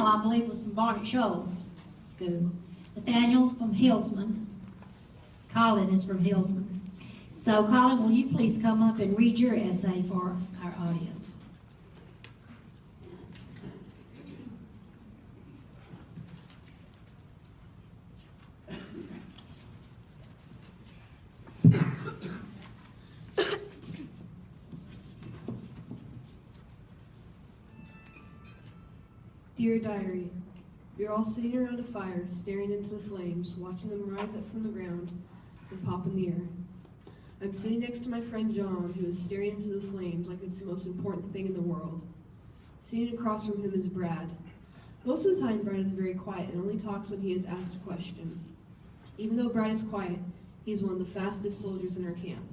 I believe, was from Barnett Shoals School. Nathaniel's from Hillsman. Colin is from Hillsman. So, Colin, will you please come up and read your essay for our audience? Dear Diary, you're all sitting around a fire, staring into the flames, watching them rise up from the ground and pop in the air. I'm sitting next to my friend John, who is staring into the flames like it's the most important thing in the world. Sitting across from him is Brad. Most of the time, Brad is very quiet and only talks when he is asked a question. Even though Brad is quiet, he is one of the fastest soldiers in our camp.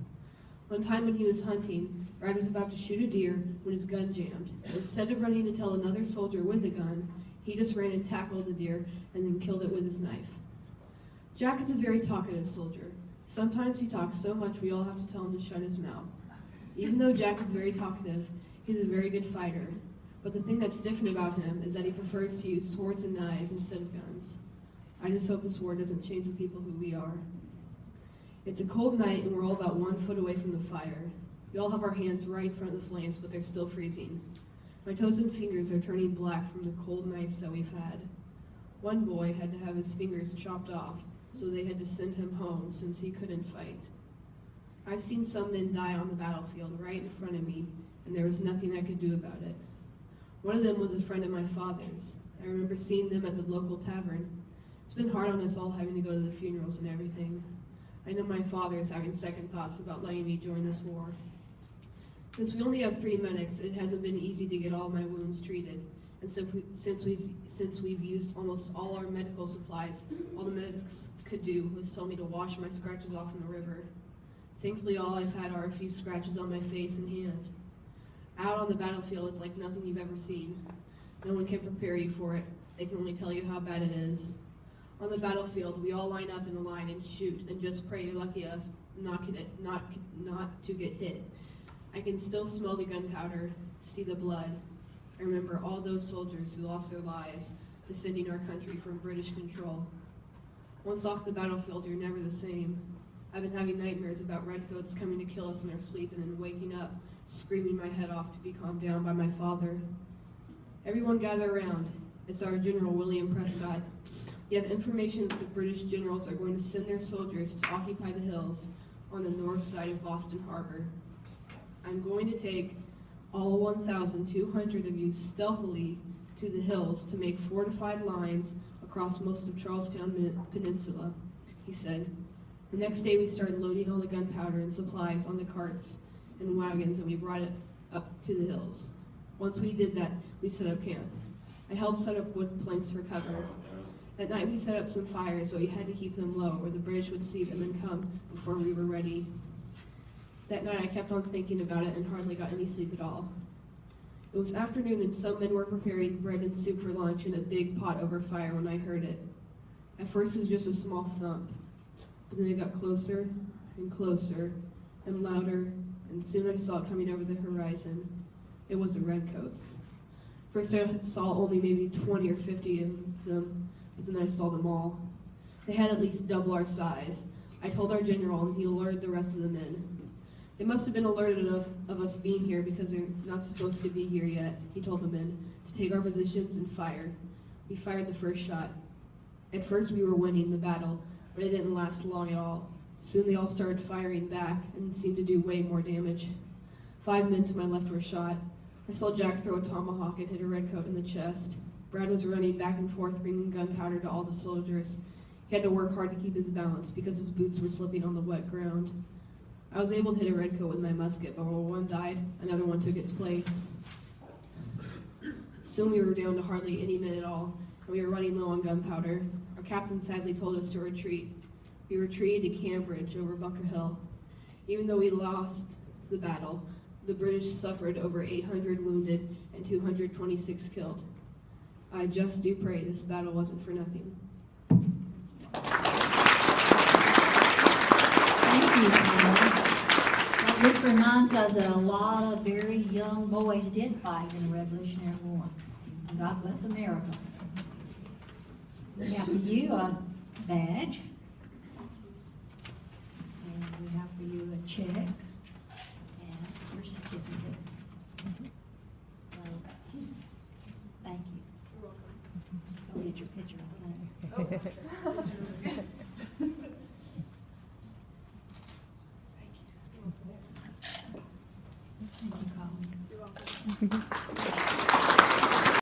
One time when he was hunting, Brad was about to shoot a deer when his gun jammed. Instead of running to tell another soldier with a gun, he just ran and tackled the deer and then killed it with his knife. Jack is a very talkative soldier. Sometimes he talks so much we all have to tell him to shut his mouth. Even though Jack is very talkative, he's a very good fighter. But the thing that's different about him is that he prefers to use swords and knives instead of guns. I just hope this war doesn't change the people who we are. It's a cold night and we're all about 1 foot away from the fire. We all have our hands right in front of the flames, but they're still freezing. My toes and fingers are turning black from the cold nights that we've had. One boy had to have his fingers chopped off, so they had to send him home since he couldn't fight. I've seen some men die on the battlefield right in front of me, and there was nothing I could do about it. One of them was a friend of my father's. I remember seeing them at the local tavern. It's been hard on us all having to go to the funerals and everything. I know my father is having second thoughts about letting me join this war. Since we only have 3 medics, it hasn't been easy to get all my wounds treated. And since we've used almost all our medical supplies, all the medics could do was tell me to wash my scratches off in the river. Thankfully, all I've had are a few scratches on my face and hand. Out on the battlefield, it's like nothing you've ever seen. No one can prepare you for it. They can only tell you how bad it is. On the battlefield, we all line up in a line and shoot and just pray you're lucky enough not to get hit. I can still smell the gunpowder, see the blood. I remember all those soldiers who lost their lives defending our country from British control. Once off the battlefield, you're never the same. I've been having nightmares about redcoats coming to kill us in our sleep and then waking up, screaming my head off to be calmed down by my father. Everyone gather around. It's our General William Prescott. You have information that the British generals are going to send their soldiers to occupy the hills on the north side of Boston Harbor. I'm going to take all 1,200 of you stealthily to the hills to make fortified lines across most of Charlestown Peninsula, he said. The next day we started loading all the gunpowder and supplies on the carts and wagons and we brought it up to the hills. Once we did that, we set up camp. I helped set up wood planks for cover. At night we set up some fires, but we had to keep them low or the British would see them and come before we were ready. That night I kept on thinking about it and hardly got any sleep at all. It was afternoon and some men were preparing bread and soup for lunch in a big pot over fire when I heard it. At first it was just a small thump, but then it got closer and closer and louder, and soon I saw it coming over the horizon. It was the redcoats. First I saw only maybe 20 or 50 of them, but then I saw them all. They had at least double our size. I told our general and he alerted the rest of the men. They must have been alerted of us being here because they're not supposed to be here yet, he told the men, to take our positions and fire. We fired the first shot. At first we were winning the battle, but it didn't last long at all. Soon they all started firing back and seemed to do way more damage. 5 men to my left were shot. I saw Jack throw a tomahawk and hit a redcoat in the chest. Brad was running back and forth bringing gunpowder to all the soldiers. He had to work hard to keep his balance because his boots were slipping on the wet ground. I was able to hit a redcoat with my musket, but when one died, another one took its place. Soon we were down to hardly any men at all, and we were running low on gunpowder. Our captain sadly told us to retreat. We retreated to Cambridge over Bunker Hill. Even though we lost the battle, the British suffered over 800 wounded and 226 killed. I just do pray this battle wasn't for nothing. Thank you, Colin. This reminds us that a lot of very young boys did fight in the Revolutionary War. and God bless America. We have for you a badge. And we have for you a check and your certificate. So, thank you. You're welcome. Go get your picture on there. Thank you. You're welcome.